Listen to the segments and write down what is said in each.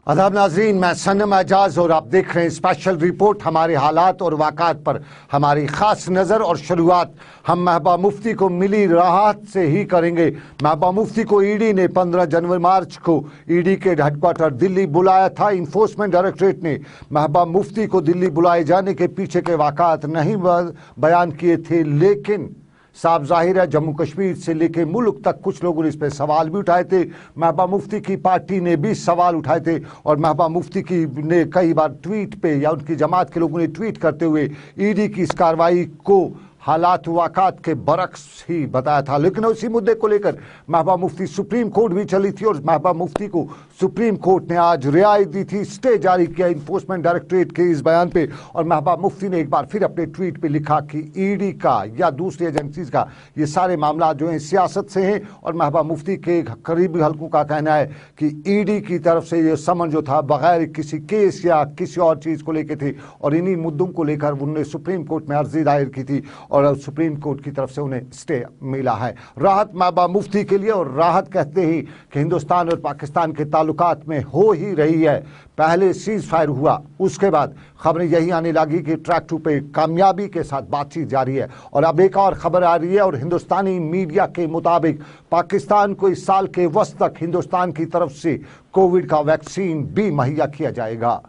आदाब नाजरीन, मैं सनम एजाज और आप देख रहे हैं स्पेशल रिपोर्ट। हमारे हालात और वाक़ात पर हमारी ख़ास नज़र और शुरुआत हम महबूबा मुफ्ती को मिली राहत से ही करेंगे। महबूबा मुफ्ती को ईडी ने 15 जनवरी मार्च को ईडी के हेडक्वार्टर दिल्ली बुलाया था। इन्फोर्समेंट डायरेक्टरेट ने महबूबा मुफ्ती को दिल्ली बुलाए जाने के पीछे के वाक़ात नहीं बयान किए थे, लेकिन साफ जाहिर है जम्मू कश्मीर से लेकर मुल्क तक कुछ लोगों ने इस पर सवाल भी उठाए थे। महबूबा मुफ्ती की पार्टी ने भी सवाल उठाए थे और महबूबा मुफ्ती की ने कई बार ट्वीट पे या उनकी जमात के लोगों ने ट्वीट करते हुए ईडी की इस कार्रवाई को हालात वाक़ात के बरक्स ही बताया था। लेकिन उसी मुद्दे को लेकर महबूबा मुफ्ती सुप्रीम कोर्ट भी चली थी और महबूबा मुफ्ती को सुप्रीम कोर्ट ने आज रियायत दी थी, स्टे जारी किया इन्फोर्समेंट डायरेक्टरेट के इस बयान पे। और महबूबा मुफ्ती ने एक बार फिर अपने ट्वीट पे लिखा कि ईडी का या दूसरी एजेंसीज का ये सारे मामला जो हैं सियासत से हैं और महबूबा मुफ्ती के करीबी हल्कों का कहना है कि ईडी की तरफ से ये समन जो था बगैर किसी केस या किसी और चीज़ को लेकर थे और इन्हीं मुद्दों को लेकर उन्होंने सुप्रीम कोर्ट में अर्जी दायर की थी और सुप्रीम कोर्ट की तरफ से उन्हें स्टे मिला है। राहत महबूबा मुफ्ती के लिए, और राहत कहते ही कि हिंदुस्तान और पाकिस्तान के ताल्लुकात में हो ही रही है। पहले सीज फायर हुआ, उसके बाद खबरें यही आने लगी कि ट्रैक 2 पे कामयाबी के साथ बातचीत जारी है और अब एक और खबर आ रही है और हिंदुस्तानी मीडिया के मुताबिक पाकिस्तान को इस साल के वस्त तक हिंदुस्तान की तरफ से कोविड का वैक्सीन भी मुहैया किया जाएगा।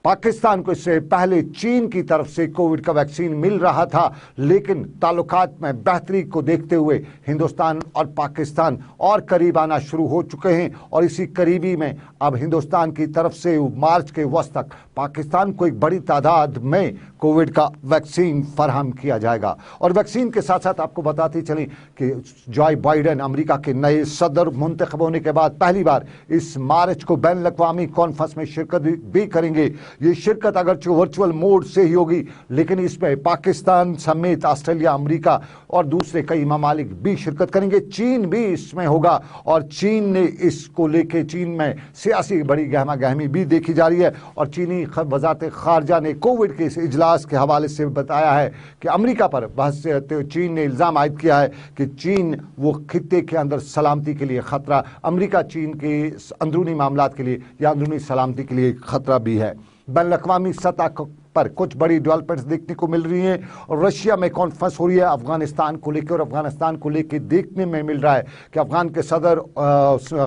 पाकिस्तान को इससे पहले चीन की तरफ से कोविड का वैक्सीन मिल रहा था, लेकिन ताल्लुकात में बेहतरी को देखते हुए हिंदुस्तान और पाकिस्तान और करीब आना शुरू हो चुके हैं और इसी करीबी में अब हिंदुस्तान की तरफ से मार्च के वस्त तक पाकिस्तान को एक बड़ी तादाद में कोविड का वैक्सीन फराहम किया जाएगा। और वैक्सीन के साथ साथ आपको बताते चलें कि जो बाइडेन अमेरिका के नए सदर मुंतखब होने के बाद पहली बार इस मार्च को बैन अवी कॉन्फ्रेंस में शिरकत भी करेंगे। ये शिरकत अगरचे वर्चुअल मोड से ही होगी, लेकिन इसमें पाकिस्तान समेत ऑस्ट्रेलिया, अमेरिका और दूसरे कई ममालिक भी शिरकत करेंगे। चीन भी इसमें होगा और चीन ने इसको लेके चीन में सियासी बड़ी गहमा गहमी भी देखी जा रही है और चीनी वजारत खारजा ने कोविड के इस इजलास के हवाले से बताया है कि अमेरिका पर बहस से रहते हुए चीन ने इल्ज़ाम आयद किया है कि चीन वो खित्ते के अंदर सलामती के लिए खतरा, अमेरिका चीन के अंदरूनी मामलात के लिए या अंदरूनी सलामती के लिए खतरा भी है। बैन अवी सतह पर कुछ बड़ी डेवलपमेंट्स देखने को मिल रही हैं और रशिया में कॉन्फ्रेंस हो रही है अफगानिस्तान को लेकर और अफगानिस्तान को लेकर देखने में मिल रहा है कि अफगान के सदर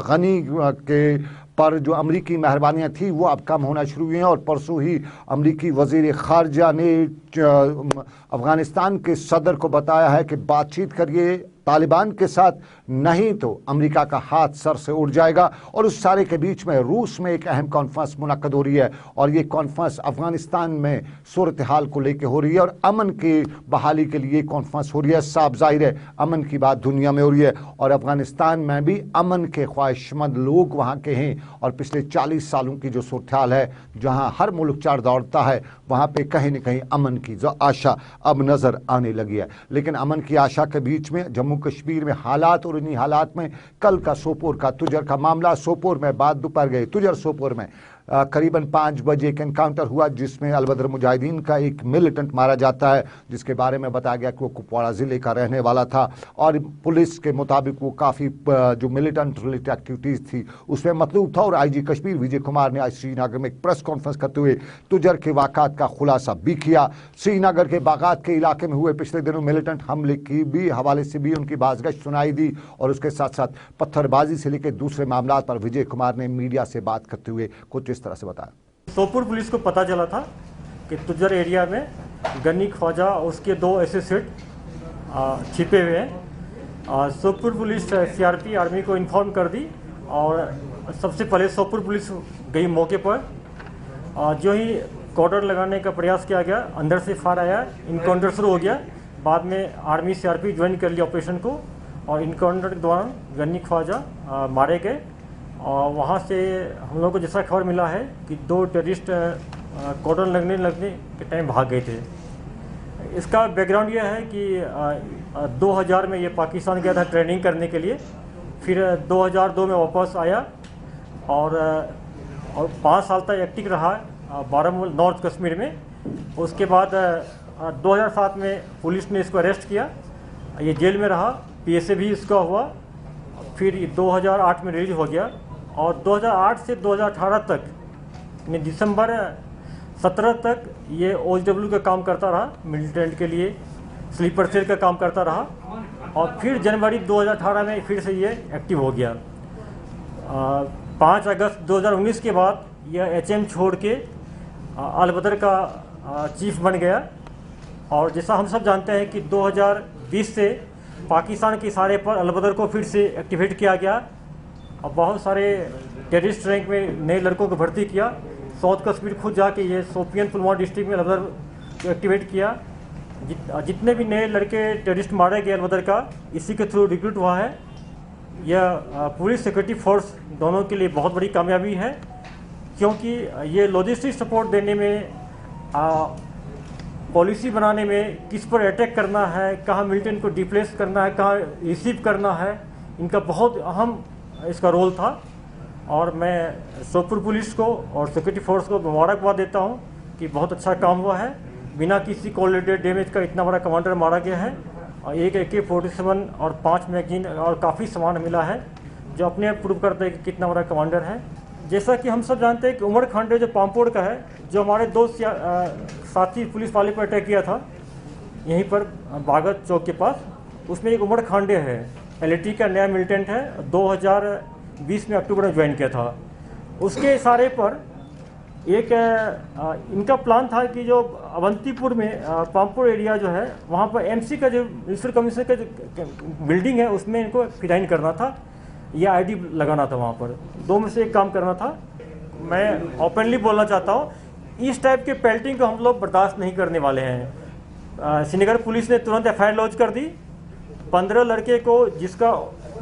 गनी के पर जो अमरीकी मेहरबानियाँ थी वो अब कम होना शुरू हुई हैं और परसों ही अमरीकी वज़ीर ख़ारजा ने अफगानिस्तान के सदर को बताया है कि बातचीत करिए तालिबान के साथ, नहीं तो अमेरिका का हाथ सर से उड़ जाएगा। और उस सारे के बीच में रूस में एक अहम कॉन्फ्रेंस मुनक्कद हो रही है और ये कॉन्फ्रेंस अफगानिस्तान में सूरत हाल को लेकर हो रही है और अमन की बहाली के लिए कॉन्फ्रेंस हो रही है। साफ जाहिर है अमन की बात दुनिया में हो रही है और अफगानिस्तान में भी अमन के ख्वाहिशमंद लोग वहाँ के हैं और पिछले 40 सालों की जो सूरत हाल है जहाँ हर मुल्क चार दौड़ता है, वहाँ पे कहीं न कहीं अमन की जो आशा अब नज़र आने लगी है। लेकिन अमन की आशा के बीच में जम्मू कश्मीर में हालात और इन्हीं हालात में कल का सोपोर का तुजर का मामला, सोपोर में बाद दोपहर गए तुजर सोपोर में करीबन 5 बजे एक एनकाउंटर हुआ जिसमें अलबदर मुजाहिदीन का एक मिलिटेंट मारा जाता है जिसके बारे में बताया गया कि वो कुपवाड़ा ज़िले का रहने वाला था और पुलिस के मुताबिक वो काफ़ी जो मिलिटेंट रिलेटेड एक्टिविटीज़ थी उसमें मतलूब था। और आईजी कश्मीर विजय कुमार ने आज श्रीनगर में एक प्रेस कॉन्फ्रेंस करते हुए तुजर के वाक़ात का खुलासा भी किया। श्रीनगर के बागात के इलाके में हुए पिछले दिनों मिलिटेंट हमले की भी हवाले से भी उनकी बाज़गश्त सुनाई दी और उसके साथ साथ पत्थरबाजी से लेकर दूसरे मामला पर विजय कुमार ने मीडिया से बात करते हुए कुछ इस तरह से बताया। सोपुर पुलिस को पता चला था कि तुजर एरिया में गनी ख्वाजा और उसके 2 एसोसिएट छिपे हुए हैं। सोपुर पुलिस सीआरपी आर्मी को इन्फॉर्म कर दी और सबसे पहले सोपुर पुलिस गई मौके पर। जो ही कॉर्डर लगाने का प्रयास किया गया, अंदर से फायर आया, इनकाउंटर शुरू हो गया। बाद में आर्मी सीआरपी ज्वाइन कर लिया ऑपरेशन को और इनकाउंटर के दौरान गनी ख्वाजा मारे गए। और वहाँ से हम लोग को जैसा खबर मिला है कि 2 टेररिस्ट कॉर्डन लगने के टाइम भाग गए थे। इसका बैकग्राउंड यह है कि 2000 में ये पाकिस्तान गया था ट्रेनिंग करने के लिए, फिर 2002 में वापस आया और 5 साल तक एक्टिव रहा बारामूला नॉर्थ कश्मीर में। उसके बाद 2007 में पुलिस ने इसको अरेस्ट किया, ये जेल में रहा, PSA भी इसका हुआ, फिर 2008 में रिलीज हो गया और 2008 से 2018 तक में दिसंबर 17 तक ये OHW का काम करता रहा, मिलिटेंट के लिए स्लीपर सेल का काम करता रहा और फिर जनवरी 2018 में फिर से ये एक्टिव हो गया। 5 अगस्त 2019 के बाद यह HM छोड़ के अलबदर का चीफ बन गया। और जैसा हम सब जानते हैं कि 2020 से पाकिस्तान के इशारे पर अलबदर को फिर से एक्टिवेट किया गया और बहुत सारे टेररिस्ट रैंक में नए लड़कों को भर्ती किया। साउथ कश्मीर खुद जाके ये शोपियान पुलवामा डिस्ट्रिक्ट में अलबदर को एक्टिवेट किया। जितने भी नए लड़के टेररिस्ट मारे गए अलबदर का, इसी के थ्रू रिक्रूट हुआ है। यह पुलिस सिक्योरिटी फोर्स दोनों के लिए बहुत बड़ी कामयाबी है, क्योंकि ये लॉजिस्टिक सपोर्ट देने में, पॉलिसी बनाने में, किस पर अटैक करना है, कहाँ मिलिटेंट को डिप्लेस करना है, कहाँ रिसीव करना है, इनका बहुत अहम इसका रोल था। और मैं सोपुर पुलिस को और सिक्योरिटी फोर्स को मुबारकबाद देता हूँ कि बहुत अच्छा काम हुआ है। बिना किसी कोलिडेड डैमेज का इतना बड़ा कमांडर मारा गया है और एक AK-47 और 5 मैगजीन और काफ़ी सामान मिला है, जो अपने आप प्रूव करता है कि कितना बड़ा कमांडर है। जैसा कि हम सब जानते हैं कि उमर खांडे जो पामपोड़ का है, जो हमारे दो साथी पुलिस वाले पर अटैक किया था यहीं पर बागत चौक के पास, उसमें एक उमर खांडे है, LAT का नया मिलिटेंट है, 2020 में अक्टूबर में ज्वाइन किया था। उसके इशारे पर एक इनका प्लान था कि जो अवंतीपुर में पामपुर एरिया जो है, वहाँ पर MC का जो मिनिस्टर कमिश्नर का जो बिल्डिंग है, उसमें इनको फिराइन करना था या ID लगाना था। वहाँ पर दो में से एक काम करना था। मैं ओपनली बोलना चाहता हूँ, इस टाइप के पेल्टिंग को हम लोग बर्दाश्त नहीं करने वाले हैं। श्रीनगर पुलिस ने तुरंत FIR लॉन्च कर दी। 15 लड़के को, जिसका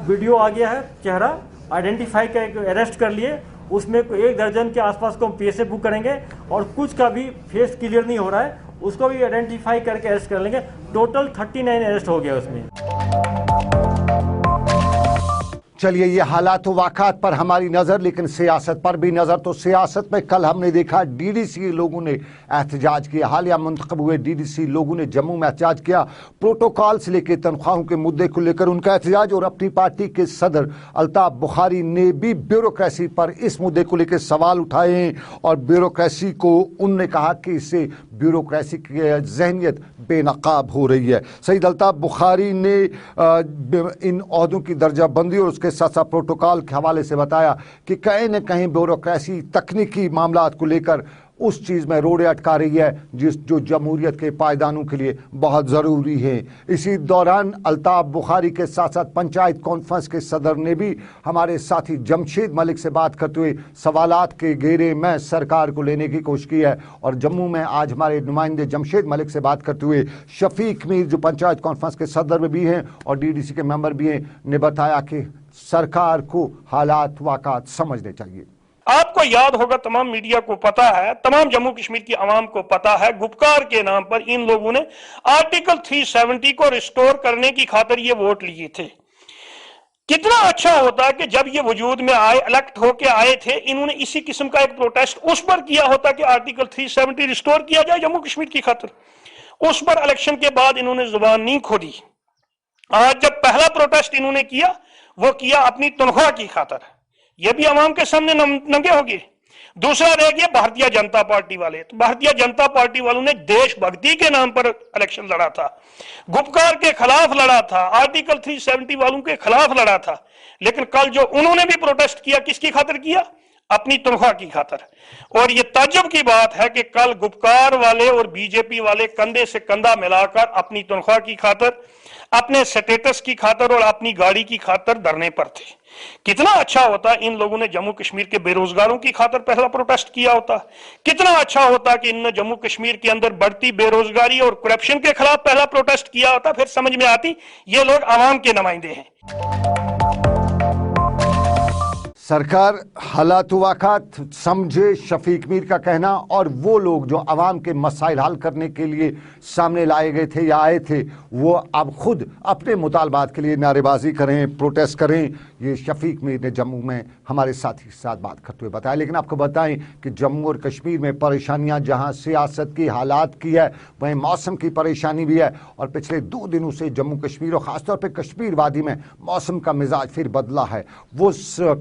वीडियो आ गया है, चेहरा आइडेंटिफाई कर अरेस्ट कर लिए। उसमें 1 दर्जन के आसपास को हम PSA बुक करेंगे और कुछ का भी फेस क्लियर नहीं हो रहा है, उसको भी आइडेंटिफाई करके अरेस्ट कर लेंगे। टोटल 39 अरेस्ट हो गया उसमें। चलिए, ये हालात व वाक़ात पर हमारी नज़र, लेकिन सियासत पर भी नज़र। तो सियासत में कल हमने देखा DDC लोगों ने एहतजाज किया। हालिया मुंतखब हुए DDC लोगों ने जम्मू में एहतजाज किया। प्रोटोकॉल से लेकर तनख्वाहों के मुद्दे को लेकर उनका एहतजाज, और अपनी पार्टी के सदर अल्ताफ बुखारी ने भी ब्यूरोक्रेसी पर इस मुद्दे को लेकर सवाल उठाए हैं और ब्यूरोक्रेसी को उनने कहा कि इससे ब्यूरोक्रेसी की जहनियत बेनकाब हो रही है। सईद अल्ताफ बुखारी ने इन ओहदों की दर्जाबंदी और उसके साथ साथ प्रोटोकॉल के हवाले से बताया कि कहीं न कहीं ब्यूरोक्रेसी तकनीकी मामलात को लेकर उस चीज़ में रोड़े अटका रही है जो जमहूरियत के पायदानों के लिए बहुत ज़रूरी है। इसी दौरान अल्ताफ बुखारी के साथ साथ पंचायत कॉन्फ्रेंस के सदर ने भी हमारे साथी जमशेद मलिक से बात करते हुए सवालात के घेरे में सरकार को लेने की कोशिश की है। और जम्मू में आज हमारे नुमाइंदे जमशेद मलिक से बात करते हुए शफीक मीर, जो पंचायत कॉन्फ्रेंस के सदर में भी हैं और DDC के मेंबर भी हैं, ने बताया कि सरकार को हालात वाक़ात समझने चाहिए। आपको याद होगा, तमाम मीडिया को पता है, तमाम जम्मू कश्मीर की आवाम को पता है, गुपकार के नाम पर इन लोगों ने आर्टिकल 370 को रिस्टोर करने की खातिर ये वोट लिए थे। कितना अच्छा होता कि जब ये वजूद में आए, इलेक्ट होके आए थे, इन्होंने इसी किस्म का एक प्रोटेस्ट उस पर किया होता कि आर्टिकल 370 रिस्टोर किया जाए जम्मू कश्मीर की खातिर। उस पर इलेक्शन के बाद इन्होंने जुबान नहीं खोली। आज जब पहला प्रोटेस्ट इन्होंने किया, वो किया अपनी तनख्वाह की खातिर। ये भी आवाम के सामने नंगे हो गए। दूसरा रह गया भारतीय जनता पार्टी वाले। तो भारतीय जनता पार्टी वालों ने देशभक्ति के नाम पर इलेक्शन लड़ा था, गुपकार के खिलाफ लड़ा था, आर्टिकल 370 वालों के खिलाफ लड़ा था। लेकिन कल जो उन्होंने भी प्रोटेस्ट किया, किसकी खातिर किया? अपनी तनख्वाह की खातिर। और ये ताज्जुब की बात है कि कल गुपकार वाले और बीजेपी वाले कंधे से कंधा मिलाकर अपनी तनख्वाह की खातिर, अपने स्टेटस की खातिर और अपनी गाड़ी की खातिर धरने पर थे। कितना अच्छा होता इन लोगों ने जम्मू कश्मीर के बेरोजगारों की खातिर पहला प्रोटेस्ट किया होता। कितना अच्छा होता कि इन्होंने जम्मू कश्मीर के अंदर बढ़ती बेरोजगारी और करप्शन के खिलाफ पहला प्रोटेस्ट किया होता। फिर समझ में आती ये लोग आवाम के नुमाइंदे हैं। सरकार हालात वाक़ात समझे, शफीक मीर का कहना। और वो लोग जो आवाम के मसाइल हल करने के लिए सामने लाए गए थे या आए थे, वो अब खुद अपने मुतालबात के लिए नारेबाजी करें, प्रोटेस्ट करें। ये शफीक मीर ने जम्मू में हमारे साथी के साथ बात करते हुए बताया। लेकिन आपको बताएं कि जम्मू और कश्मीर में परेशानियां जहां सियासत की हालात की है, वहीं मौसम की परेशानी भी है। और पिछले 2 दिनों से जम्मू कश्मीर और ख़ासतौर पर कश्मीर वादी में मौसम का मिजाज फिर बदला है। वो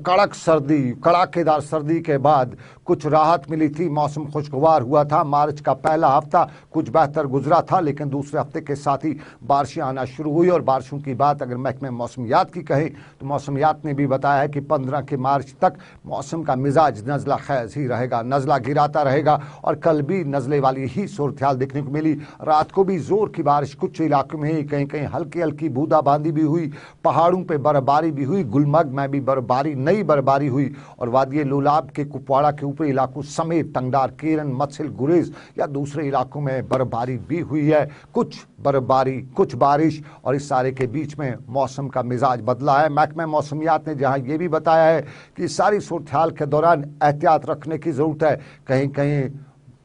कड़क सर्दी, कड़ाकेदार सर्दी के बाद कुछ राहत मिली थी, मौसम खुशगवार हुआ था। मार्च का पहला हफ्ता कुछ बेहतर गुजरा था, लेकिन दूसरे हफ्ते के साथ ही बारिशें आना शुरू हुई। और बारिशों की बात अगर महकमे मौसमियात की कहें तो मौसमियात ने भी बताया है कि 15 के मार्च तक मौसम का मिजाज नज़ला खैज ही रहेगा, नज़ला गिराता रहेगा। और कल भी नज़ले वाली ही सूरत हाल देखने को मिली। रात को भी जोर की बारिश कुछ इलाकों में ही, कहीं कहीं हल्की हल्की बूंदाबांदी भी हुई, पहाड़ों पे बर्फबारी भी हुई, गुलमर्ग में भी बर्फबारी, नई बर्फबारी हुई। और वादिये लोलाब के कुपवाड़ा के ऊपरी इलाकों समेत टंगडार, केरन, मत्सिल, गुरेज या दूसरे इलाकों में बर्फबारी भी हुई है। कुछ बर्फबारी, कुछ बारिश, और इस सारे के बीच में मौसम का मिजाज बदला है। महकमा मौसमियात ने जहां ये भी बताया है कि सारी सूरत हाल के दौरान एहतियात रखने की जरूरत है। कहीं कहीं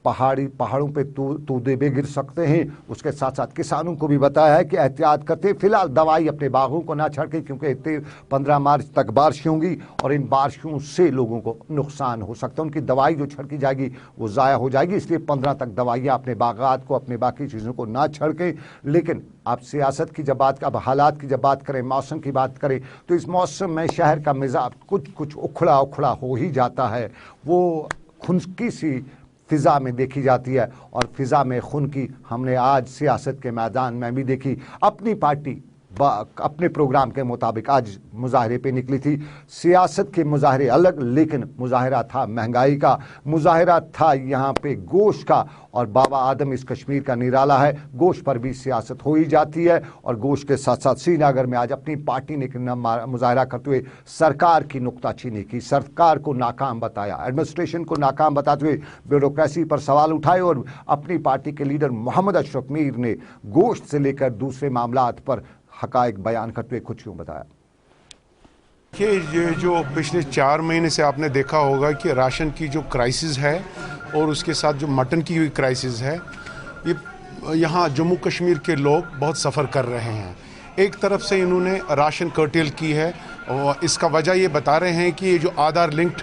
पहाड़ों पे तूदे भी गिर सकते हैं। उसके साथ साथ किसानों को भी बताया है कि एहतियात करते फिलहाल दवाई अपने बागों को ना छिड़कें, क्योंकि 15 मार्च तक बारिश होंगी और इन बारिशों से लोगों को नुकसान हो सकता है। उनकी दवाई जो छिड़की जाएगी वो ज़ाया हो जाएगी, इसलिए 15 तक दवाइयाँ अपने बागात को, अपने बाकी चीज़ों को ना छिड़कें। लेकिन आप सियासत की जब बात, अब हालात की जब बात करें, मौसम की बात करें, तो इस मौसम में शहर का मिजाज कुछ उखड़ा उखड़ा हो ही जाता है। वो खुनकी सी फिज़ा में देखी जाती है, और फिज़ा में खून की हमने आज सियासत के मैदान में भी देखी। अपनी पार्टी अपने प्रोग्राम के मुताबिक आज मुजाहरे पे निकली थी। सियासत के मुजाहरे अलग, लेकिन मुजाहरा था महंगाई का, मुजाहरा था यहाँ पे गोश्त का। और बाबा आदम इस कश्मीर का निराला है, गोश्त पर भी सियासत हो ही जाती है। और गोश्त के साथ साथ श्रीनगर में आज अपनी पार्टी ने मुजाहरा करते हुए सरकार की नुक्ताचीनी की, सरकार को नाकाम बताया, एडमिनिस्ट्रेशन को नाकाम बताते हुए ब्यूरोक्रेसी पर सवाल उठाए। और अपनी पार्टी के लीडर मोहम्मद अशरफ मीर ने गोश्त से लेकर दूसरे मामलात पर हकायक बयान करते हुए कुछ यूँ बताया कि ये जो पिछले 4 महीने से आपने देखा होगा कि राशन की जो क्राइसिस है और उसके साथ जो मटन की हुई क्राइसिस है, ये यहाँ जम्मू कश्मीर के लोग बहुत सफ़र कर रहे हैं। एक तरफ से इन्होंने राशन कर्टेल की है, और इसका वजह ये बता रहे हैं कि ये जो आधार लिंक्ड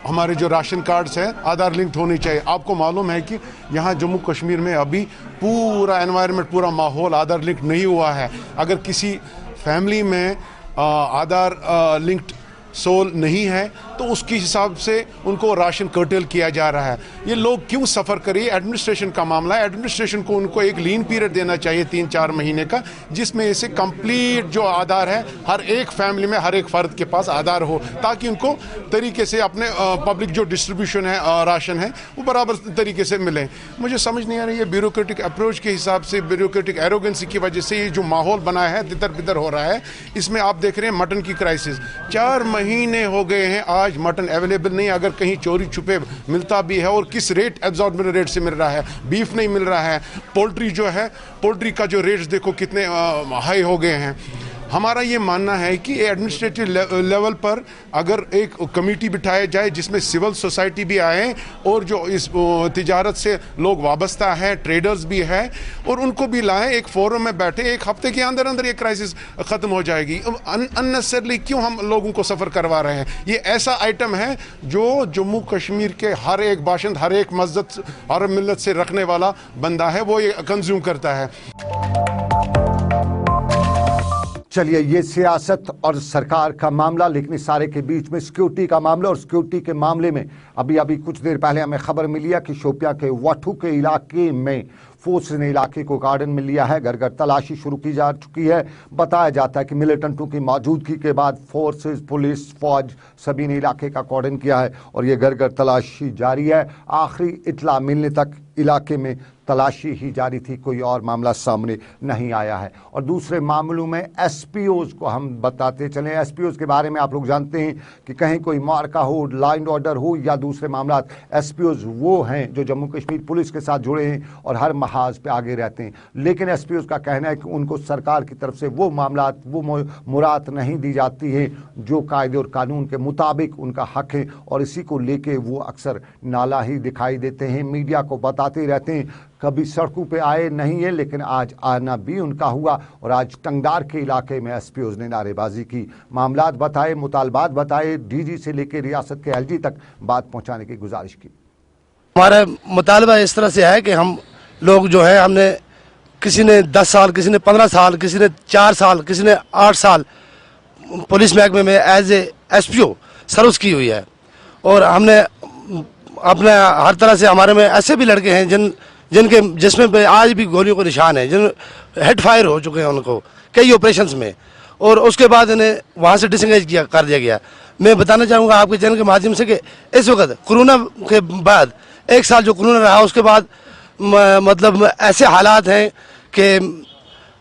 हमारे जो राशन कार्ड्स हैं आधार लिंक्ड होने चाहिए। आपको मालूम है कि यहाँ जम्मू कश्मीर में अभी पूरा एनवायरनमेंट, पूरा माहौल आधार लिंक्ड नहीं हुआ है। अगर किसी फैमिली में आधार लिंक्ड सोल नहीं है तो उसके हिसाब से उनको राशन कर्टेल किया जा रहा है। ये लोग क्यों सफ़र करें? एडमिनिस्ट्रेशन का मामला है। एडमिनिस्ट्रेशन को उनको एक लीन पीरियड देना चाहिए 3-4 महीने का, जिसमें इसे कंप्लीट जो आधार है हर एक फैमिली में, हर एक फ़र्द के पास आधार हो, ताकि उनको तरीके से अपने पब्लिक जो डिस्ट्रीब्यूशन है राशन है वो बराबर तरीके से मिले। मुझे समझ नहीं आ रही है ब्यूरोक्रेटिक अप्रोच के हिसाब से, ब्यूरोक्रेटिक एरोगेंसी की वजह से ये जो माहौल बना है तितर बितर हो रहा है। इसमें आप देख रहे हैं मटन की क्राइसिस, 4 महीने हो गए हैं, आज मटन अवेलेबल नहीं। अगर कहीं चोरी छुपे मिलता भी है और किस रेट, एब्जॉर्बिटेंट रेट से मिल रहा है। बीफ नहीं मिल रहा है। पोल्ट्री जो है, पोल्ट्री का जो रेट्स देखो कितने हाई हो गए हैं। हमारा ये मानना है कि एडमिनिस्ट्रेटिव लेवल पर अगर एक कमेटी बिठाया जाए जिसमें सिविल सोसाइटी भी आए और जो इस तिजारत से लोग वाबस्ता है, ट्रेडर्स भी है, और उनको भी लाएं, एक फोरम में बैठे, 1 हफ्ते के अंदर अंदर ये क्राइसिस ख़त्म हो जाएगी। अननेसेसरली क्यों हम लोगों को सफ़र करवा रहे हैं? ये ऐसा आइटम है जो जम्मू कश्मीर के हर एक बाशिंद, हर एक मस्जिद और मिल्लत से रखने वाला बंदा है, वो ये कंज्यूम करता है। चलिए, ये सियासत और सरकार का मामला, लेकिन इस सारे के बीच में सिक्योरिटी का मामला। और सिक्योरिटी के मामले में अभी कुछ देर पहले हमें खबर मिली है कि शोपियां के वाठू के इलाके में फोर्स ने इलाके को गार्डन में लिया है, घर घर तलाशी शुरू की जा चुकी है। बताया जाता है कि मिलिटेंटों की मौजूदगी के बाद फोर्सेस, पुलिस, फौज सभी ने इलाके का गार्डन किया है और ये घर घर तलाशी जारी है। आखिरी इत्तला मिलने तक इलाके में तलाशी ही जारी थी, कोई और मामला सामने नहीं आया है। और दूसरे मामलों में एसपीओज को हम बताते चलें। एसपीओज के बारे में आप लोग जानते हैं कि कहीं कोई मार्का हो, लाइन ऑर्डर हो या दूसरे मामला, एसपीओज वो हैं जो जम्मू कश्मीर पुलिस के साथ जुड़े हैं और हर महाज पे आगे रहते हैं। लेकिन एसपीओज का कहना है कि उनको सरकार की तरफ से वो मामला, वो मुराद नहीं दी जाती है जो कायदे और कानून के मुताबिक उनका हक है, और इसी को लेके वो अक्सर नाला ही दिखाई देते हैं, मीडिया को बताते रहते हैं। कभी सड़कों पे आए नहीं है, लेकिन आज आना भी उनका हुआ। और आज टंगडार के इलाके में एसपीओज ने नारेबाजी की, मामलात बताए, मुतालबात बताए, डीजी से लेकर रियासत के एलजी तक बात पहुंचाने की गुजारिश की। हमारा मुतालबा इस तरह से है कि हम लोग जो है, हमने किसी ने 10 साल, किसी ने 15 साल, किसी ने 4 साल, किसी ने 8 साल पुलिस महकमे में एज ए SPO सर्विस की हुई है और हमने अपने हर तरह से हमारे में ऐसे भी लड़के हैं जिनके जिसमें आज भी गोलियों को निशान है, जिन हेड फायर हो चुके हैं उनको कई ऑपरेशंस में, और उसके बाद इन्हें वहाँ से डिसंगेज कर दिया गया। मैं बताना चाहूँगा आपके चैनल के माध्यम से कि इस वक्त कोरोना के बाद 1 साल जो कोरोना रहा उसके बाद मतलब ऐसे हालात हैं कि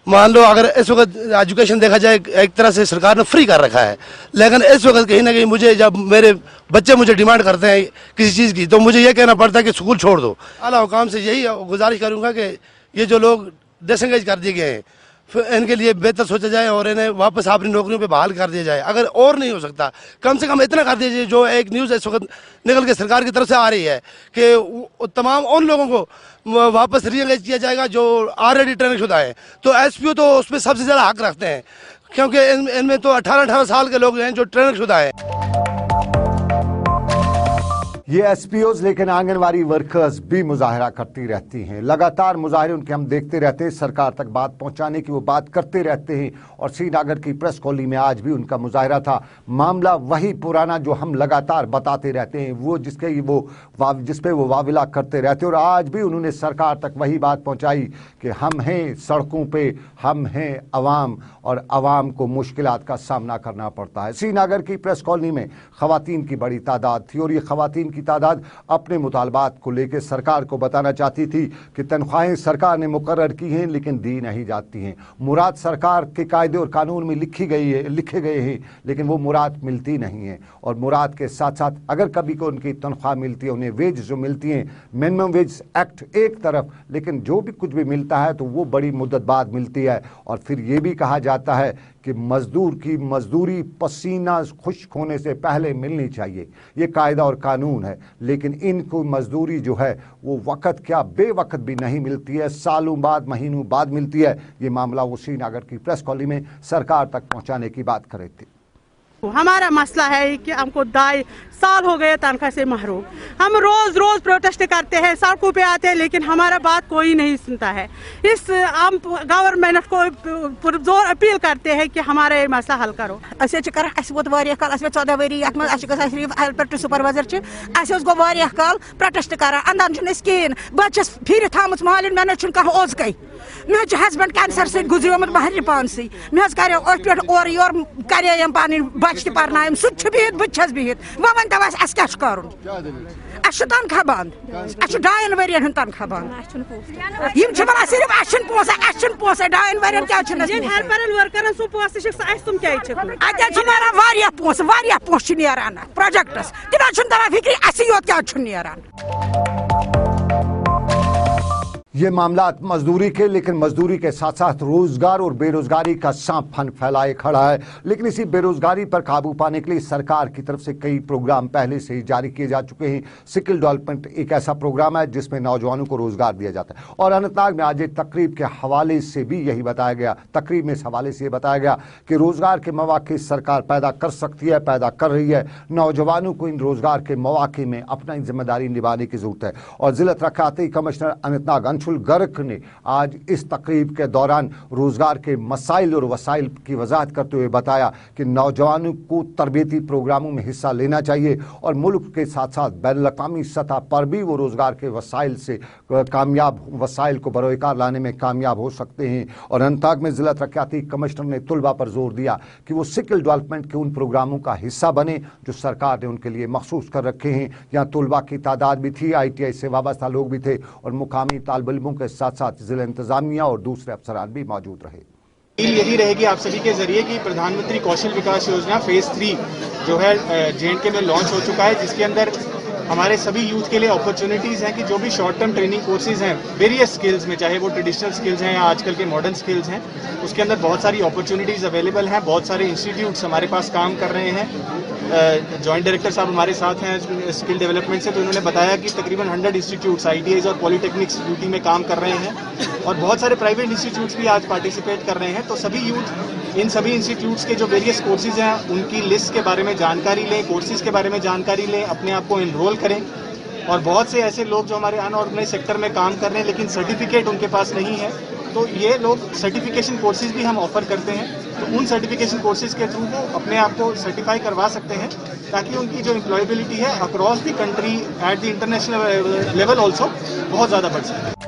मान लो अगर इस वक्त एजुकेशन देखा जाए एक तरह से सरकार ने फ्री कर रखा है, लेकिन इस वक्त कहीं ना कहीं मुझे जब मेरे बच्चे मुझे डिमांड करते हैं किसी चीज़ की तो मुझे ये कहना पड़ता है कि स्कूल छोड़ दो। आला हुकाम से यही गुजारिश करूँगा कि ये जो लोग डिसंगेज कर दिए गए हैं फिर इनके लिए बेहतर सोचा जाए और इन्हें वापस अपनी नौकरियों पे बहाल कर दिया जाए। अगर और नहीं हो सकता कम से कम इतना कर दिया जाए, जो एक न्यूज़ इस वक्त निकल के सरकार की तरफ से आ रही है कि तमाम उन लोगों को वापस रीएंगेज किया जाएगा जो ऑलरेडी ट्रेनिंग शुदा है। तो SPO तो उस पर सबसे ज़्यादा हक रखते हैं क्योंकि इनमें तो 18 साल के लोग हैं जो ट्रेनिंग शुदा हैं। ये SPOs लेकिन आंगनवाड़ी वर्कर्स भी मुजाहरा करती रहती हैं। लगातार मुजाहरे उनके हम देखते रहते हैं, सरकार तक बात पहुंचाने की वो बात करते रहते हैं। और श्रीनगर की प्रेस कॉलोनी में आज भी उनका मुजाहरा था। मामला वही पुराना जो हम लगातार बताते रहते हैं, वो जिस पे वो वाविला करते रहते हैं। और आज भी उन्होंने सरकार तक वही बात पहुँचाई कि हम हैं सड़कों पर, हम हैं अवाम और अवाम को मुश्किलात का सामना करना पड़ता है। श्रीनगर की प्रेस कॉलोनी में ख़वातीन की बड़ी तादाद थी और ये ख़वातीन की तादाद अपने मुतालबात को लेकर सरकार को बताना चाहती थी कि तनख्वाहें सरकार ने मुकर्रर की हैं लेकिन दी नहीं जाती हैं। मुराद सरकार के कायदे और कानून में लिखे गए हैं लेकिन वो मुराद मिलती नहीं है। और मुराद के साथ साथ अगर कभी को उनकी तनख्वाह मिलती है, उन्हें वेज जो मिलती हैं, मिनिमम वेज एक्ट एक तरफ, लेकिन जो भी कुछ भी मिलता है तो वो बड़ी मुद्दत बाद मिलती है। और फिर ये भी कहा जाता है कि मजदूर की मजदूरी पसीना खुश्क होने से पहले मिलनी चाहिए, ये कायदा और कानून है। लेकिन इनको मजदूरी जो है वो वक्त क्या बेवक्त भी नहीं मिलती है, सालों बाद महीनों बाद मिलती है। ये मामला वो श्रीनगर की प्रेस कॉलोनी में सरकार तक पहुंचाने की बात कर रहे थे। हमारा मसला है कि हमको 2.5 साल हो गए तनख्वाह से महरूम। हम रोज रोज प्रोटेस्ट करते हैं, सड़कों पे आते हैं, लेकिन हमारा बात कोई नहीं सुनता है। इस हम गवर्नमेंट को पुरजोर अपील करते हैं कि हमारा ये मसला हल करो। कल 14 वरी हेल्पर सुपरवाइजर गो कल प्रोटेस्ट कर अंदान कहें बस फिर थामत मालिन मे कह ओजक मे हस्बैंड कैंसर से गुजरियोमुत बहर पानसी मे पे और योर कर पानी बच पर्न सह बिहित बस बिहित वह वन तब अस क्या कर तनख्वाह बंद, 2 वरियन हूं तनख्वाह बंद। वन सिर्फ पोसा 2 वरियन क्या पोस नान प्रोजेक्टस तम तरान फिक्री अस योत क्या नान। ये मामलात मजदूरी के, लेकिन मजदूरी के साथ साथ रोजगार और बेरोजगारी का सांप फन फैलाए खड़ा है। लेकिन इसी बेरोजगारी पर काबू पाने के लिए सरकार की तरफ से कई प्रोग्राम पहले से ही जारी किए जा चुके हैं। स्किल डेवलपमेंट एक ऐसा प्रोग्राम है जिसमें नौजवानों को रोजगार दिया जाता है। और अनंतनाग में आज एक तकरीब के हवाले से भी यही बताया गया, तकरीब में इस हवाले से बताया गया कि रोजगार के मौके सरकार पैदा कर सकती है, पैदा कर रही है। नौजवानों को इन रोजगार के मौके में अपनी जिम्मेदारी निभाने की जरूरत है। और जिला तरक्याती कमिश्नर अनंतनाग गर्क ने आज इस तकरीब के दौरान रोजगार के मसाइल और वसाइल की वजाहत करते हुए बताया कि नौजवानों को तरबियती प्रोग्रामों में हिस्सा लेना चाहिए और मुल्क के साथ साथ बैनुल-अक़वामी सतह पर भी वो रोजगार के वसाइल से वसाइल को बरोकार लाने में कामयाब हो सकते हैं। और अनंतनाग में जिला तरक्याती कमिश्नर ने तुलबा पर जोर दिया कि वो स्किल डेवलपमेंट के उन प्रोग्रामों का हिस्सा बने जो सरकार ने उनके लिए मखसूस कर रखे हैं। यहाँ तुलबा की तादाद भी थी, ITI से वाबस्ता लोग भी थे और मुकामी तालिब इल्मों के साथ साथ जिला इंतजामिया और दूसरे अफसरान भी मौजूद रहे। यही रहेगी आप सभी के जरिए कि प्रधानमंत्री कौशल विकास योजना फेज 3 जो है JNK में लॉन्च हो चुका है, जिसके अंदर हमारे सभी यूथ के लिए अपॉर्चुनिटीज़ हैं कि जो भी शॉर्ट टर्म ट्रेनिंग कोर्सेज हैं वेरियस स्किल्स में, चाहे वो ट्रेडिशनल स्किल्स हैं या आजकल के मॉडर्न स्किल्स हैं, उसके अंदर बहुत सारी अपॉर्चुनिटीज़ अवेलेबल हैं। बहुत सारे इंस्टीट्यूट्स हमारे पास काम कर रहे हैं। जॉइंट डायरेक्टर साहब हमारे साथ हैं स्किल डेवलपमेंट से, तो उन्होंने बताया कि तकरीबन 100 इंस्टीट्यूट्स ITIs और पॉलिटेक्निक्स यूटी में काम कर रहे हैं और बहुत सारे प्राइवेट इंस्टीट्यूट्स भी आज पार्टिसिपेट कर रहे हैं। तो सभी यूथ इन सभी इंस्टीट्यूट्स के जो वेरियस कोर्सेज हैं उनकी लिस्ट के बारे में जानकारी लें, कोर्सेज के बारे में जानकारी लें, अपने आप को एनरोल करें اور بہت سے ایسے لوگ جو ہمارے ان آرگنائز سیکٹر میں کام کر رہے ہیں لیکن سرٹیفکیٹ ان کے پاس نہیں ہے. تو یہ لوگ سرٹیفکیشن کورسز بھی ہم آفر کرتے ہیں. تو ان سرٹیفکیشن کورسز کے تھرو وہ اپنے آپ کو سرٹیفائی کروا سکتے ہیں تاکہ ان کی جو امپلائبلٹی ہے across the country at the international level also بہت زیادہ بڑھ سکے.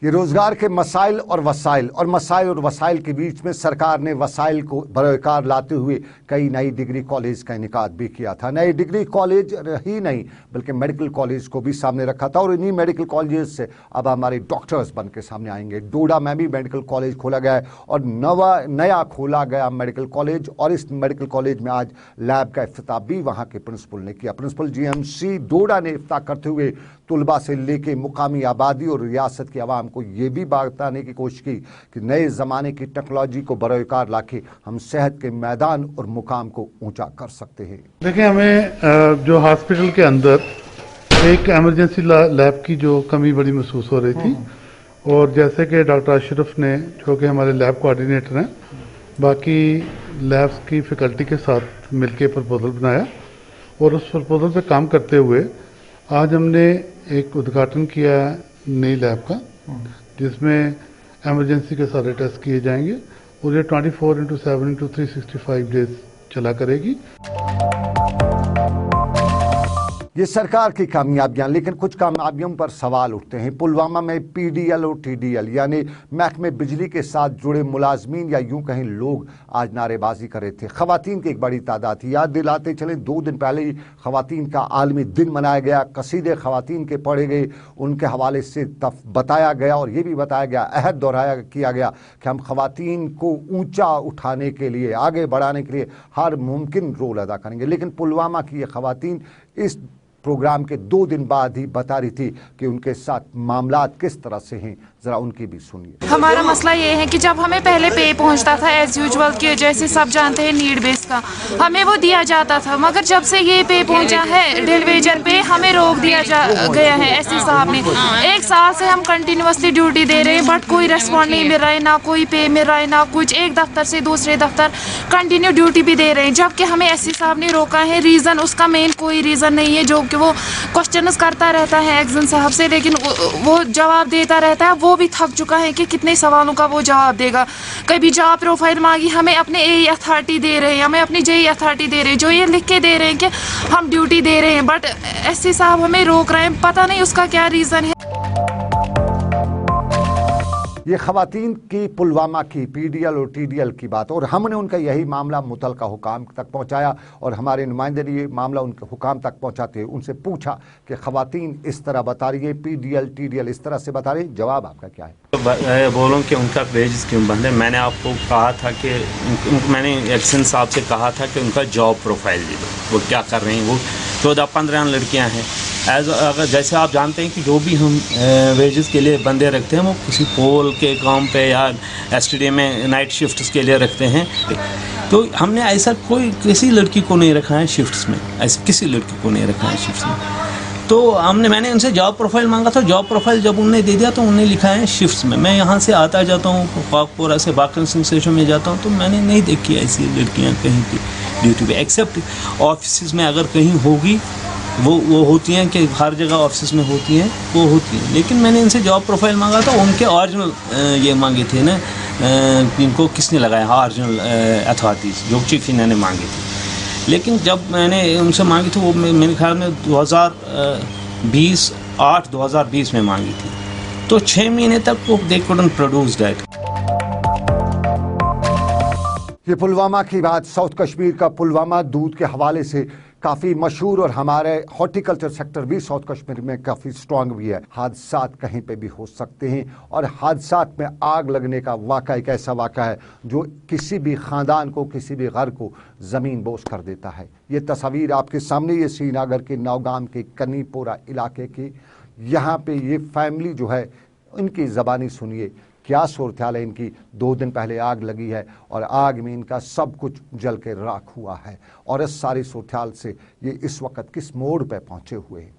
یہ روزگار کے مسائل اور وسائل کے بیچ میں سرکار نے وسائل کو بروکار لاتے ہوئے کئی نئی ڈگری کالج کا انعقاد بھی کیا تھا. نئے ڈگری کالج ہی نہیں بلکہ میڈیکل کالج کو بھی سامنے رکھا تھا اور انہی میڈیکل کالجز سے اب ہمارے ڈاکٹرز بن کے سامنے آئیں گے. ڈوڈا میں بھی میڈیکل کالج کھولا گیا ہے اور نیا کھولا گیا میڈیکل کالج, اور اس میڈیکل کالج میں آج لیب کا افتتاح بھی وہاں کے پرنسپل نے کیا. پرنسپل GMC ڈوڈا نے افتتاح کرتے ہوئے طلباء سے لے کے مقامی آبادی اور ریاست کی عوام کو یہ بھی بتانے کی کوشش کی کہ نئے زمانے کی ٹیکنالوجی کو بروکار لا کے ہم صحت کے میدان اور مقام کو اونچا کر سکتے ہیں. دیکھیں, ہمیں جو ہاسپٹل کے اندر ایک ایمرجنسی لیب کی جو کمی بڑی محسوس ہو رہی تھی, اور جیسے کہ ڈاکٹر اشرف نے جو کہ ہمارے لیب کوآرڈینیٹر ہیں باقی لیبس کی فیکلٹی کے ساتھ مل کے پرپوزل بنایا, اور اس پرپوزل پہ کام کرتے ہوئے آج ہم نے ایک ادگھاٹن کیا ہے نئی لیب کا جس میں ایمرجنسی کے سارے ٹیسٹ کیے جائیں گے, اور یہ 24/7 365 ڈیز چلا کرے گی. یہ سرکار کی کامیابیاں, لیکن کچھ کامیابیوں پر سوال اٹھتے ہیں. پلوامہ میں PDL اور TDL یعنی محکمہ بجلی کے ساتھ جڑے ملازمین یا یوں کہیں لوگ آج نعرے بازی کر رہے تھے. خواتین کی ایک بڑی تعداد تھی. یاد دلاتے چلیں 2 دن پہلے ہی خواتین کا عالمی دن منایا گیا, قصیدے خواتین کے پڑھے گئے, ان کے حوالے سے بتایا گیا اور یہ بھی بتایا گیا, عہد دہرایا کیا گیا کہ ہم خواتین کو اونچا اٹھانے کے لیے, آگے بڑھانے کے لیے ہر ممکن رول ادا کریں گے. لیکن پلوامہ کی یہ خواتین اس پروگرام کے 2 دن بعد ہی بتا رہی تھی کہ ان کے ساتھ معاملات کس طرح سے ہیں. ذرا ان کی بھی سنیے. ہمارا مسئلہ یہ ہے کہ جب ہمیں پہلے پے پہنچتا تھا ایز یوزول کہ جیسے سب جانتے ہیں نیڈ بیس کا ہمیں وہ دیا جاتا تھا, مگر جب سے یہ پے پہنچا ہے ڈیل ویجر پہ ہمیں روک دیا گیا ہے. ایس سی صاحب نے 1 سال سے ہم کنٹینیوسلی ڈیوٹی دے رہے ہیں بٹ کوئی ریسپونڈ نہیں مل رہا ہے, نہ کوئی پے مل رہا ہے نہ کچھ. ایک دفتر سے دوسرے دفتر کنٹینیو ڈیوٹی بھی دے رہے ہیں جبکہ ہمیں ایس سی صاحب نے روکا ہے. ریزن اس کا مین کوئی ریزن نہیں ہے, جو کہ وہ کوشچنز کرتا رہتا ہے ایگزن صاحب سے لیکن وہ جواب دیتا رہتا ہے. وہ بھی تھک چکا ہے کہ کتنے سوالوں کا وہ جواب دے گا. کبھی جاب پروفائل مانگی ہمیں اپنے AE اتھارٹی دے رہے ہیں, ہمیں اپنی JE اتھارٹی دے رہے ہیں جو یہ لکھ کے دے رہے ہیں کہ ہم ڈیوٹی دے رہے ہیں, بٹ ایس سی صاحب ہمیں روک رہے ہیں. پتہ نہیں اس کا کیا ریزن ہے. یہ خواتین کی پلوامہ کی PDL اور TDL کی بات, اور ہم نے ان کا یہی معاملہ متعلقہ حکام تک پہنچایا اور ہمارے نمائندے نے یہ معاملہ ان کے حکام تک پہنچاتے ان سے پوچھا کہ خواتین اس طرح بتا رہی ہے, PDL TDL اس طرح سے بتا رہی ہے, جواب آپ کا کیا ہے؟ بولوں کہ ان کا ویجز کیوں بند ہے. میں نے آپ کو کہا تھا کہ میں نے ایکسن صاحب سے کہا تھا کہ ان کا جاب پروفائل دے دو, وہ کیا کر رہے ہیں. وہ 14-15 لڑکیاں ہیں. اگر جیسے آپ جانتے ہیں کہ جو بھی ہم ویجز کے لیے بندے رکھتے ہیں وہ کسی پول کے کام پہ یا STD میں نائٹ شفٹس کے لیے رکھتے ہیں. تو ہم نے ایسا کوئی کسی لڑکی کو نہیں رکھا ہے شفٹس میں, ایسے کسی لڑکی کو نہیں رکھا ہے شفٹس میں. تو میں نے ان سے جاب پروفائل مانگا تھا. جاب پروفائل جب انہوں نے دے دیا تو انہوں نے لکھا ہے شفٹس میں. میں یہاں سے آتا جاتا ہوں پاکپورہ سے باقر سنگھ اسٹیشن میں جاتا ہوں تو میں نے نہیں دیکھی ایسی لڑکیاں کہیں پہ ڈیوٹی پہ, ایکسیپٹ آفیسز میں اگر کہیں ہوگی وہ ہوتی ہیں کہ ہر جگہ آفسز میں ہوتی ہیں, وہ ہوتی ہیں. لیکن میں نے ان سے جاب پروفائل مانگا تھا, ان کے اوریجنل یہ مانگے تھے نا, ان کو کس نے لگایا اوریجنل اتھارٹیز جو چیف انہوں نے مانگی تھی. لیکن جب میں نے ان سے مانگی تھی وہ میرے خیال میں 2020 میں مانگی تھی, تو 6 مہینے تک وہ دے کوڈنٹ پروڈیوس دیٹ. یہ پلوامہ کی بات. ساؤتھ کشمیر کا پلوامہ دودھ کے حوالے سے کافی مشہور اور ہمارے ہارٹیکلچر سیکٹر بھی ساؤتھ کشمیر میں کافی سٹرانگ بھی ہے. حادثات کہیں پہ بھی ہو سکتے ہیں اور حادثات میں آگ لگنے کا واقعہ ایک ایسا واقعہ ہے جو کسی بھی خاندان کو, کسی بھی گھر کو زمین بوس کر دیتا ہے. یہ تصاویر آپ کے سامنے, یہ سری نگر کے نوگام کے کنی پورہ علاقے کی. یہاں پہ یہ فیملی جو ہے ان کی زبانی سنیے کیا صورتحال ہے ان کی. 2 دن پہلے آگ لگی ہے اور آگ میں ان کا سب کچھ جل کے راکھ ہوا ہے, اور اس ساری صورتحال سے یہ اس وقت کس موڑ پہ پہنچے ہوئے ہیں.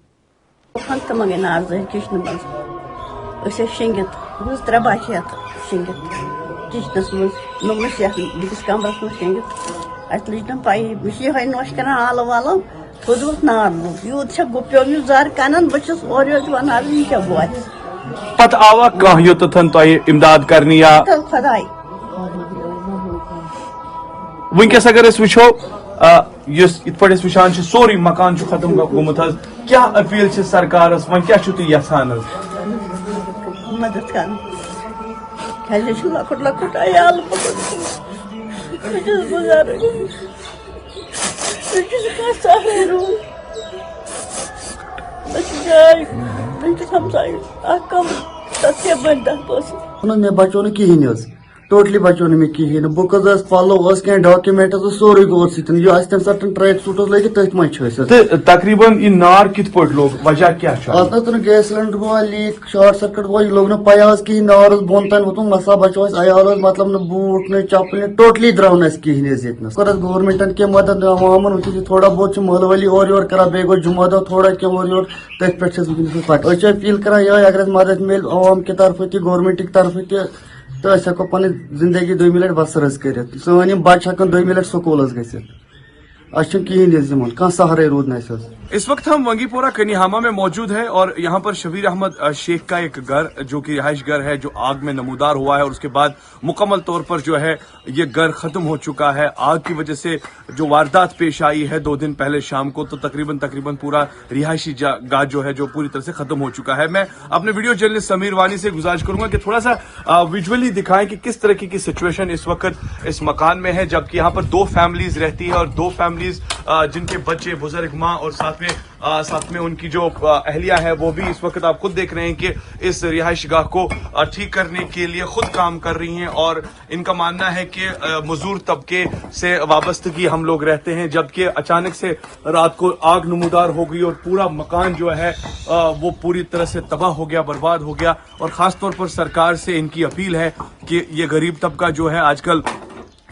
थोदुस नार लूट यूत छ गुप्योन जार कनन बचस और यो वनार नी छ बोय पत आवा कह योतथन तो इमदाद करनी या खुदाई वंकस अगर अस वुछो इत पे वुचान सोरी मकान खत्म गोमुत क्या अपील सरकारस वन क्या तुम यसान मदद कर लकुट लकुट आयाल गुजार मे बचो न कहें टोटली बचो मे कहें बुक पलो क्या डॉक्यूमेंट सोरे गो तम साथ ट्रैक सूट लगे तथ मज तकरीबन यह नार कित पे लोग वजह क्या गैस सिलेंडर गो लीक शॉर्ट सर्किट गो लोग न पया कहीं नार बोन तन वो मसा बचो अयाल मतलब न बूट न चप्पल टोटली द्राव न कहें कर गवर्नमेंटन की मदद अवामन थोड़ा बहुत महल वाली और योर कर बे गो जुमा दो थोड़ा क्या और योर तथ पे पता अपील कर अगर मदद मिल अवाम की तरफ गवर्नमेंट की तरफ तो अस हेको पन जिंदगी 2 मिनट बसर कर सन बच्चे हकन 2 मिनट स्कूल कहें कह सहारे रूद न इस वक्त हम वंगीपोरा कनिहामा में मौजूद है और यहाँ पर शबीर अहमद शेख का एक घर जो कि रिहाइश घर है जो आग में नमूदार हुआ है और उसके बाद मुकम्मल तौर पर जो है ये घर खत्म हो चुका है। आग की वजह से जो वारदात पेश आई है 2 दिन पहले शाम को तो तकरीबन पूरा रिहायशी गाह जो है जो पूरी तरह से खत्म हो चुका है। मैं अपने वीडियो जर्नलिस्ट समीर वानी से गुजारिश करूंगा कि थोड़ा सा विजुअली दिखाएं कि किस तरह की सिचुएशन इस वक्त इस मकान में है, जबकि यहाँ पर 2 फैमिलीज रहती है और 2 फैमिलीज जिनके बच्चे बुजुर्ग माँ और साथ में उनकी जो अहलिया है वो भी इस वक्त आप खुद देख रहे हैं कि इस रिहाइश गाह को ठीक करने के लिए खुद काम कर रही हैं और इनका मानना है कि मजदूर तबके से वाबस्तगी हम लोग रहते हैं, जबकि अचानक से रात को आग नमूदार हो गई और पूरा मकान जो है वो पूरी तरह से तबाह हो गया, बर्बाद हो गया। और खास तौर पर सरकार से इनकी अपील है कि ये गरीब तबका जो है आजकल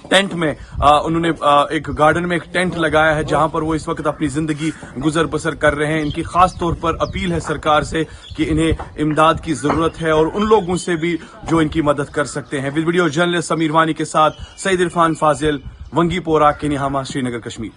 टेंट में उन्होंने एक गार्डन में एक टेंट लगाया है जहां पर वो इस वक्त अपनी जिंदगी गुजर बसर कर रहे हैं। इनकी खास तौर पर अपील है सरकार से कि इन्हें इमदाद की जरूरत है और उन लोगों से भी जो इनकी मदद कर सकते हैं। वीडियो जर्नलिस्ट समीर वानी के साथ सईद इरफान फाजिल, वंगीपोरा कनिहामा, श्रीनगर, कश्मीर।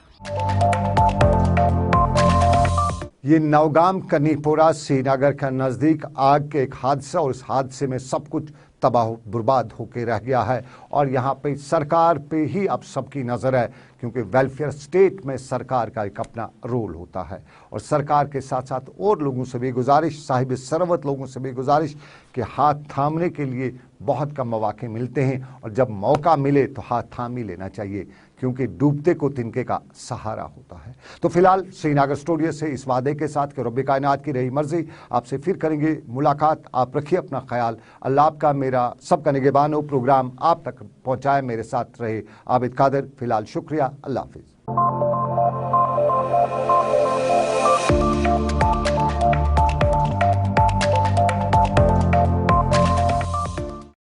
ये नौगाम कनीपोरा श्रीनगर का नज़दीक आग के एक हादसा और इस हादसे में सब कुछ तबाह बर्बाद होकर रह गया है और यहाँ पे सरकार पे ही अब सबकी नज़र है, क्योंकि वेलफेयर स्टेट में सरकार का एक अपना रोल होता है और सरकार के साथ साथ और लोगों से भी गुजारिश, साहिब सरवत लोगों से भी गुजारिश कि हाथ थामने के लिए बहुत कम मौके मिलते हैं और जब मौका मिले तो हाथ थाम ही लेना चाहिए, क्योंकि डूबते को तिनके का सहारा होता है। तो फिलहाल श्रीनगर स्टूडियो से इस वादे के साथ कि रब्बे कायनात की रही मर्जी आपसे फिर करेंगे मुलाकात। आप रखिए अपना ख्याल, अल्लाह आपका मेरा सबका निगहबान हो। प्रोग्राम आप तक पहुंचाए, मेरे साथ रहे आबिद कादर। फिलहाल शुक्रिया, अल्लाह हाफिज।